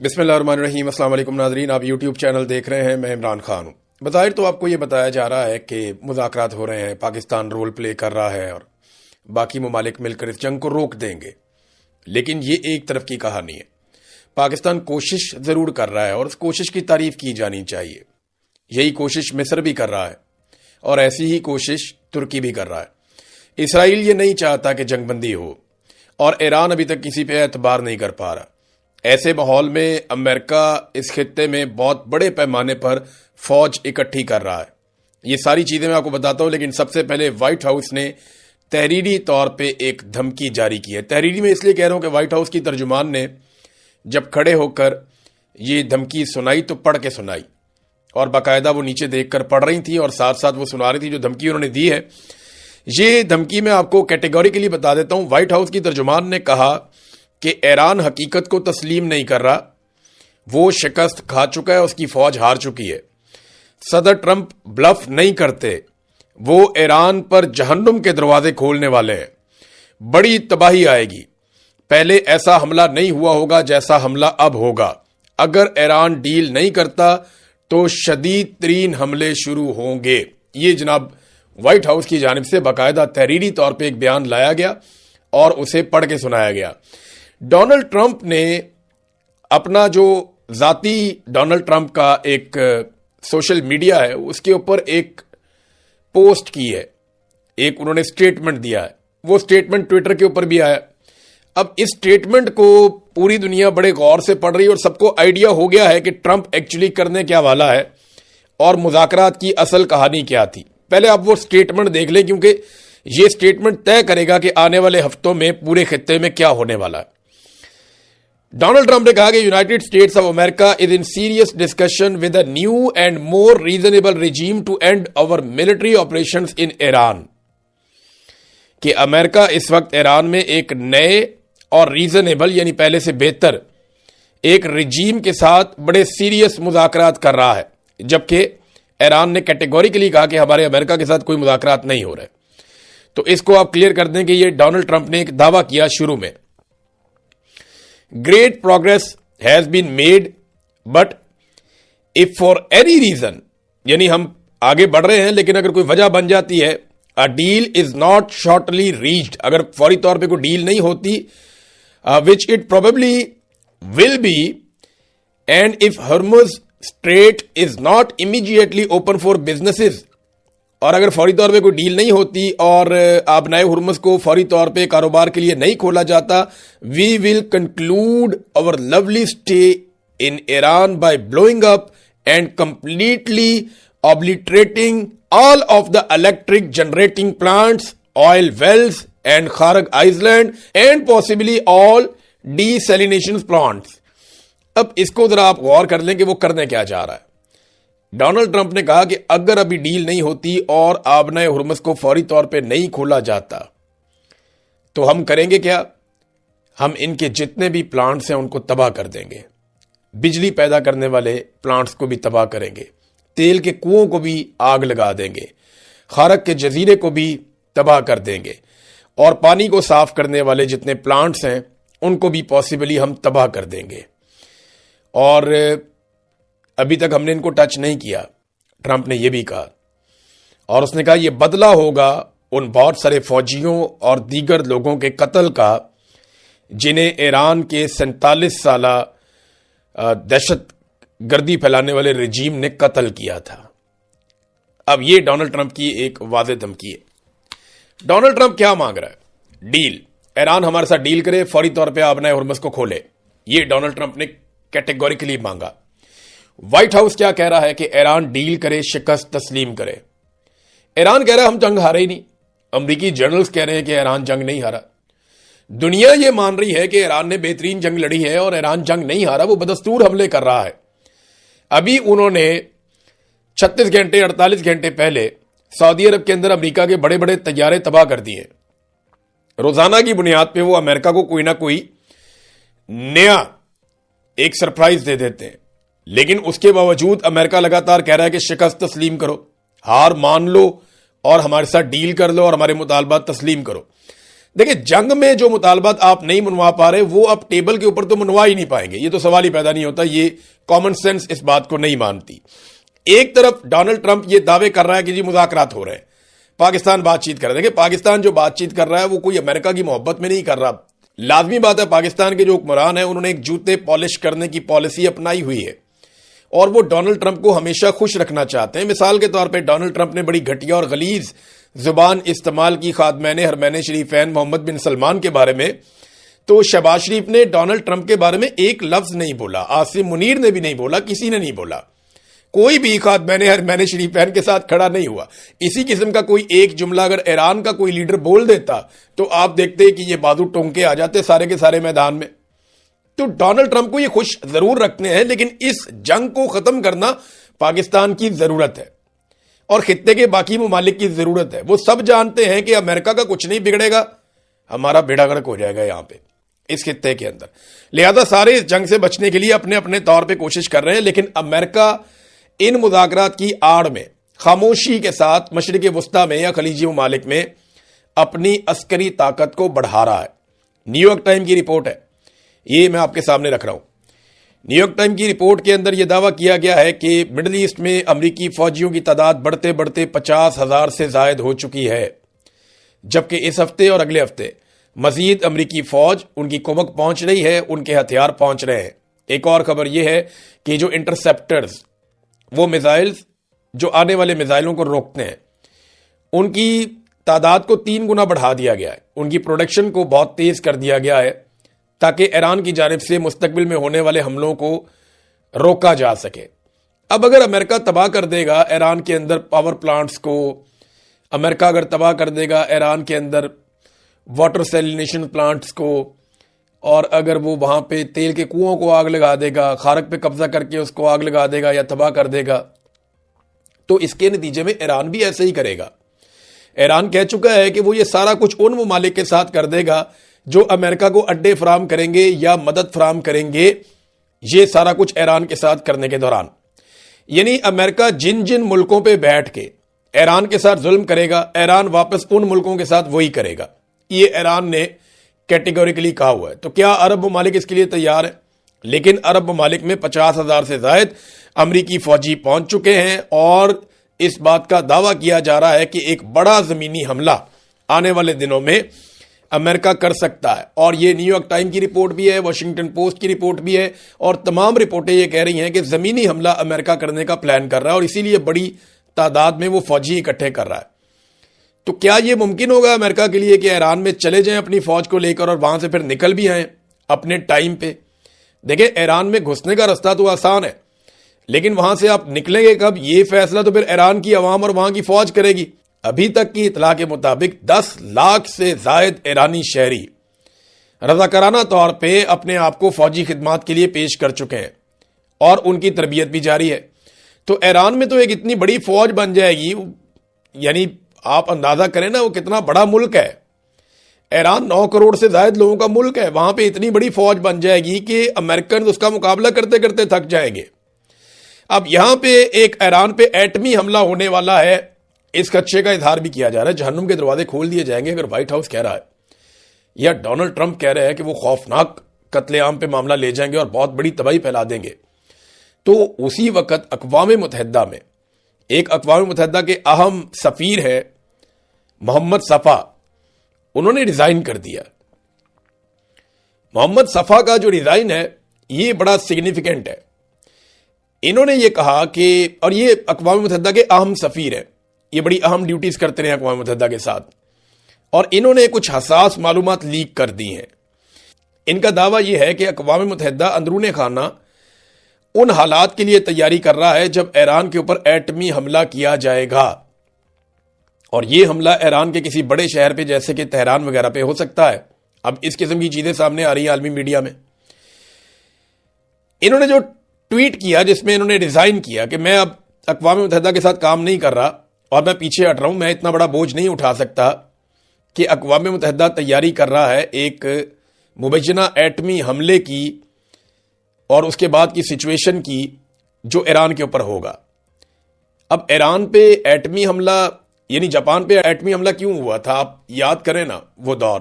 بسم اللہ الرحمن الرحیم۔ السلام علیکم ناظرین، آپ یوٹیوب چینل دیکھ رہے ہیں، میں عمران خان ہوں۔ بظاہر تو آپ کو یہ بتایا جا رہا ہے کہ مذاکرات ہو رہے ہیں، پاکستان رول پلے کر رہا ہے اور باقی ممالک مل کر اس جنگ کو روک دیں گے، لیکن یہ ایک طرف کی کہانی ہے۔ پاکستان کوشش ضرور کر رہا ہے اور اس کوشش کی تعریف کی جانی چاہیے۔ یہی کوشش مصر بھی کر رہا ہے اور ایسی ہی کوشش ترکی بھی کر رہا ہے۔ اسرائیل یہ نہیں چاہتا کہ جنگ بندی ہو اور ایران ابھی تک کسی پہ اعتبار نہیں کر پا رہا۔ ایسے ماحول میں امریکہ اس خطے میں بہت بڑے پیمانے پر فوج اکٹھی کر رہا ہے۔ یہ ساری چیزیں میں آپ کو بتاتا ہوں، لیکن سب سے پہلے وائٹ ہاؤس نے تحریری طور پہ ایک دھمکی جاری کی ہے۔ تحریری میں اس لیے کہہ رہا ہوں کہ وائٹ ہاؤس کی ترجمان نے جب کھڑے ہو کر یہ دھمکی سنائی تو پڑھ کے سنائی، اور باقاعدہ وہ نیچے دیکھ کر پڑھ رہی تھی اور ساتھ ساتھ وہ سنا رہی تھی جو دھمکی انہوں نے دی ہے۔ یہ دھمکی میں آپ کو کیٹیگوریکلی بتا دیتا ہوں۔ وائٹ ہاؤس کی ترجمان نے کہا کہ ایران حقیقت کو تسلیم نہیں کر رہا، وہ شکست کھا چکا ہے، اس کی فوج ہار چکی ہے۔ صدر ٹرمپ بلف نہیں کرتے، وہ ایران پر جہنم کے دروازے کھولنے والے ہیں، بڑی تباہی آئے گی۔ پہلے ایسا حملہ نہیں ہوا ہوگا جیسا حملہ اب ہوگا۔ اگر ایران ڈیل نہیں کرتا تو شدید ترین حملے شروع ہوں گے۔ یہ جناب وائٹ ہاؤس کی جانب سے باقاعدہ تحریری طور پہ ایک بیان لایا گیا اور اسے پڑھ کے سنایا گیا۔ ڈونلڈ ٹرمپ نے اپنا جو ذاتی ڈونلڈ ٹرمپ کا ایک سوشل میڈیا ہے اس کے اوپر ایک پوسٹ کی ہے، ایک انہوں نے سٹیٹمنٹ دیا ہے۔ وہ سٹیٹمنٹ ٹویٹر کے اوپر بھی آیا۔ اب اس سٹیٹمنٹ کو پوری دنیا بڑے غور سے پڑھ رہی ہے اور سب کو آئیڈیا ہو گیا ہے کہ ٹرمپ ایکچولی کرنے کیا والا ہے اور مذاکرات کی اصل کہانی کیا تھی۔ پہلے آپ وہ سٹیٹمنٹ دیکھ لیں، کیونکہ یہ سٹیٹمنٹ طے کرے گا کہ آنے والے ہفتوں میں پورے خطے میں کیا ہونے والا ہے۔ ڈونلڈ ٹرمپ نے کہا کہ United States of America is in serious discussion with a new and more reasonable regime to end our military operations in Iran, کہ امریکہ اس وقت ایران میں ایک نئے اور ریزنیبل یعنی پہلے سے بہتر ایک رجیم کے ساتھ بڑے سیریس مذاکرات کر رہا ہے، جبکہ ایران نے کیٹیگوریکلی کہا کہ ہمارے امریکہ کے ساتھ کوئی مذاکرات نہیں ہو رہے۔ تو اس کو آپ کلیئر کر دیں کہ یہ ڈونلڈ ٹرمپ نے ایک دعویٰ کیا شروع میں۔ Great progress has been made, but if for any reason یعنی ہم آگے بڑھ رہے ہیں لیکن اگر کوئی وجہ بن جاتی ہے، a deal is not shortly reached، اگر فوری طور پہ کوئی ڈیل نہیں ہوتی، which it probably will be، and if Hormuz Strait is not immediately open for businesses، اور اگر فوری طور پہ کوئی ڈیل نہیں ہوتی اور آبنائے ہرمز کو فوری طور پہ کاروبار کے لیے نہیں کھولا جاتا، we will conclude our lovely stay in Iran by blowing up and completely obliterating all of the electric generating plants, oil wells and Kharg Island and possibly all desalination plants. اب اس کو ذرا آپ غور کر لیں کہ وہ کرنے کیا جا رہا ہے۔ ڈونلڈ ٹرمپ نے کہا کہ اگر ابھی ڈیل نہیں ہوتی اور آبنائے ہرمز کو فوری طور پہ نہیں کھولا جاتا تو ہم کریں گے کیا؟ ہم ان کے جتنے بھی پلانٹس ہیں ان کو تباہ کر دیں گے، بجلی پیدا کرنے والے پلانٹس کو بھی تباہ کریں گے، تیل کے کنووں کو بھی آگ لگا دیں گے، خارق کے جزیرے کو بھی تباہ کر دیں گے، اور پانی کو صاف کرنے والے جتنے پلانٹس ہیں ان کو بھی پاسبلی ہم تباہ کر دیں گے، اور ابھی تک ہم نے ان کو ٹچ نہیں کیا۔ ٹرمپ نے یہ بھی کہا، اور اس نے کہا یہ بدلہ ہوگا ان بہت سارے فوجیوں اور دیگر لوگوں کے قتل کا جنہیں ایران کے 47 سالہ دہشت گردی پھیلانے والے رجیم نے قتل کیا تھا۔ اب یہ ڈونلڈ ٹرمپ کی ایک واضح دھمکی ہے۔ ڈونلڈ ٹرمپ کیا مانگ رہا ہے؟ ڈیل، ایران ہمارے ساتھ ڈیل کرے، فوری طور پہ آبنائے ہرمز کو کھولے۔ یہ ڈونلڈ ٹرمپ نے کیٹیگوریکلی مانگا۔ وائٹ ہاؤس کیا کہہ رہا ہے کہ ایران ڈیل کرے، شکست تسلیم کرے۔ ایران کہہ رہا ہے ہم جنگ ہارے ہی نہیں۔ امریکی جرنلز کہہ رہے ہیں کہ ایران جنگ نہیں ہارا۔ دنیا یہ مان رہی ہے کہ ایران نے بہترین جنگ لڑی ہے اور ایران جنگ نہیں ہارا، وہ بدستور حملے کر رہا ہے۔ ابھی انہوں نے 36 گھنٹے 48 گھنٹے پہلے سعودی عرب کے اندر امریکہ کے بڑے بڑے طیارے تباہ کر دیے۔ روزانہ کی بنیاد پہ وہ امریکہ کو کوئی نہ کوئی نیا ایک سرپرائز دے دیتے ہیں، لیکن اس کے باوجود امریکہ لگاتار کہہ رہا ہے کہ شکست تسلیم کرو، ہار مان لو اور ہمارے ساتھ ڈیل کر لو اور ہمارے مطالبات تسلیم کرو۔ دیکھیں جنگ میں جو مطالبات آپ نہیں منوا پا رہے وہ آپ ٹیبل کے اوپر تو منوا ہی نہیں پائیں گے، یہ تو سوال ہی پیدا نہیں ہوتا، یہ کامن سینس اس بات کو نہیں مانتی۔ ایک طرف ڈونلڈ ٹرمپ یہ دعوے کر رہا ہے کہ جی مذاکرات ہو رہے ہیں، پاکستان بات چیت کر رہا ہے۔ دیکھیں پاکستان جو بات چیت کر رہا ہے وہ کوئی امریکہ کی محبت میں نہیں کر رہا، لازمی بات ہے پاکستان کے جو حکمران ہیں انہوں نے ایک جوتے پالش کرنے کی پالیسی اپنائی ہوئی ہے اور وہ ڈونلڈ ٹرمپ کو ہمیشہ خوش رکھنا چاہتے ہیں۔ مثال کے طور پہ ڈونلڈ ٹرمپ نے بڑی گھٹیا اور غلیظ زبان استعمال کی خادمین حرمین شریفین محمد بن سلمان کے بارے میں، تو شہباز شریف نے ڈونلڈ ٹرمپ کے بارے میں ایک لفظ نہیں بولا، عاصم منیر نے بھی نہیں بولا، کسی نے نہیں بولا، کوئی بھی خادمین حرمین شریفین کے ساتھ کھڑا نہیں ہوا۔ اسی قسم کا کوئی ایک جملہ اگر ایران کا کوئی لیڈر بول دیتا تو آپ دیکھتے کہ یہ بازو ٹونکے آ جاتے سارے کے سارے میدان میں۔ تو ڈونلڈ ٹرمپ کو یہ خوش ضرور رکھتے ہیں، لیکن اس جنگ کو ختم کرنا پاکستان کی ضرورت ہے اور خطے کے باقی ممالک کی ضرورت ہے۔ وہ سب جانتے ہیں کہ امریکہ کا کچھ نہیں بگڑے گا، ہمارا بیڑا غرق ہو جائے گا یہاں پہ اس خطے کے اندر، لہذا سارے اس جنگ سے بچنے کے لیے اپنے اپنے طور پہ کوشش کر رہے ہیں، لیکن امریکہ ان مذاکرات کی آڑ میں خاموشی کے ساتھ مشرق وسطیٰ میں یا خلیجی ممالک میں اپنی عسکری طاقت کو بڑھا رہا ہے۔ نیو یارک ٹائم کی رپورٹ ہے، یہ میں آپ کے سامنے رکھ رہا ہوں۔ نیو یارک ٹائم کی رپورٹ کے اندر یہ دعویٰ کیا گیا ہے کہ مڈل ایسٹ میں امریکی فوجیوں کی تعداد بڑھتے بڑھتے 50,000 سے زائد ہو چکی ہے، جبکہ اس ہفتے اور اگلے ہفتے مزید امریکی فوج ان کی کمک پہنچ رہی ہے، ان کے ہتھیار پہنچ رہے ہیں۔ ایک اور خبر یہ ہے کہ جو انٹرسپٹرز، وہ میزائلز جو آنے والے میزائلوں کو روکتے ہیں، ان کی تعداد کو 3 گنا بڑھا دیا گیا ہے، ان کی پروڈکشن کو بہت تیز کر دیا گیا ہے تاکہ ایران کی جانب سے مستقبل میں ہونے والے حملوں کو روکا جا سکے۔ اب اگر امریکہ تباہ کر دے گا ایران کے اندر پاور پلانٹس کو، امریکہ اگر تباہ کر دے گا ایران کے اندر واٹر سیلینیشن پلانٹس کو، اور اگر وہ وہاں پہ تیل کے کنووں کو آگ لگا دے گا، خارق پہ قبضہ کر کے اس کو آگ لگا دے گا یا تباہ کر دے گا، تو اس کے نتیجے میں ایران بھی ایسے ہی کرے گا۔ ایران کہہ چکا ہے کہ وہ یہ سارا کچھ ان ممالک کے ساتھ کر دے گا جو امریکہ کو اڈے فراہم کریں گے یا مدد فراہم کریں گے، یہ سارا کچھ ایران کے ساتھ کرنے کے دوران، یعنی امریکہ جن جن ملکوں پہ بیٹھ کے ایران کے ساتھ ظلم کرے گا، ایران واپس ان ملکوں کے ساتھ وہی کرے گا، یہ ایران نے کیٹیگوریکلی کہا ہوا ہے۔ تو کیا عرب ممالک اس کے لیے تیار ہیں؟ لیکن عرب ممالک میں 50,000 سے زائد امریکی فوجی پہنچ چکے ہیں اور اس بات کا دعویٰ کیا جا رہا ہے کہ ایک بڑا زمینی حملہ آنے والے دنوں میں امریکہ کر سکتا ہے، اور یہ نیو یارک ٹائم کی رپورٹ بھی ہے، واشنگٹن پوسٹ کی رپورٹ بھی ہے، اور تمام رپورٹیں یہ کہہ رہی ہیں کہ زمینی حملہ امریکہ کرنے کا پلان کر رہا ہے اور اسی لیے بڑی تعداد میں وہ فوجی اکٹھے کر رہا ہے۔ تو کیا یہ ممکن ہوگا امریکہ کے لیے کہ ایران میں چلے جائیں اپنی فوج کو لے کر اور وہاں سے پھر نکل بھی آئیں اپنے ٹائم پہ؟ دیکھیں ایران میں گھسنے کا رستہ تو آسان ہے، لیکن وہاں سے آپ نکلیں گے کب، یہ فیصلہ تو پھر ایران کی عوام اور وہاں کی فوج کرے گی۔ ابھی تک کی اطلاع کے مطابق 10 لاکھ سے زائد ایرانی شہری رضاکارانہ طور پہ اپنے آپ کو فوجی خدمات کے لیے پیش کر چکے ہیں اور ان کی تربیت بھی جاری ہے۔ تو ایران میں تو ایک اتنی بڑی فوج بن جائے گی، یعنی آپ اندازہ کریں نا وہ کتنا بڑا ملک ہے۔ ایران 9 کروڑ سے زائد لوگوں کا ملک ہے، وہاں پہ اتنی بڑی فوج بن جائے گی کہ امریکن اس کا مقابلہ کرتے کرتے تھک جائیں گے۔ اب یہاں پہ ایک ایران پہ ایٹمی حملہ ہونے والا ہے، اس خدشے کا اظہار بھی کیا جا رہا ہے، جہنم کے دروازے کھول دیے جائیں گے اگر وائٹ ہاؤس کہہ رہا ہے یا ڈونلڈ ٹرمپ کہہ رہے ہیں کہ وہ خوفناک قتل عام پہ معاملہ لے جائیں گے اور بہت بڑی تباہی پھیلا دیں گے۔ تو اسی وقت اقوام متحدہ میں ایک اقوام متحدہ کے اہم سفیر ہے محمد صفا، انہوں نے ریزائن کر دیا۔ محمد صفا کا جو ریزائن ہے یہ بڑا سگنیفیکنٹ ہے۔ انہوں نے یہ کہا کہ، اور یہ اقوام متحدہ کے اہم سفیر ہیں، یہ بڑی اہم ڈیوٹیز کرتے رہے اقوام متحدہ کے ساتھ، اور انہوں نے کچھ حساس معلومات لیک کر دی ہیں۔ ان کا دعویٰ یہ ہے کہ اقوام متحدہ اندرون خانہ ان حالات کے لیے تیاری کر رہا ہے جب ایران کے اوپر ایٹمی حملہ کیا جائے گا، اور یہ حملہ ایران کے کسی بڑے شہر پہ جیسے کہ تہران وغیرہ پہ ہو سکتا ہے۔ اب اس قسم کی چیزیں سامنے آ رہی ہیں عالمی میڈیا میں۔ انہوں نے جو ٹویٹ کیا جس میں انہوں نے ریزائن کیا کہ میں اب اقوام متحدہ کے ساتھ کام نہیں کر رہا اور میں پیچھے ہٹ رہا ہوں، میں اتنا بڑا بوجھ نہیں اٹھا سکتا کہ اقوام متحدہ تیاری کر رہا ہے ایک مبینہ ایٹمی حملے کی اور اس کے بعد کی سچویشن کی جو ایران کے اوپر ہوگا۔ اب ایران پہ ایٹمی حملہ، یعنی جاپان پہ ایٹمی حملہ کیوں ہوا تھا، آپ یاد کریں نا وہ دور،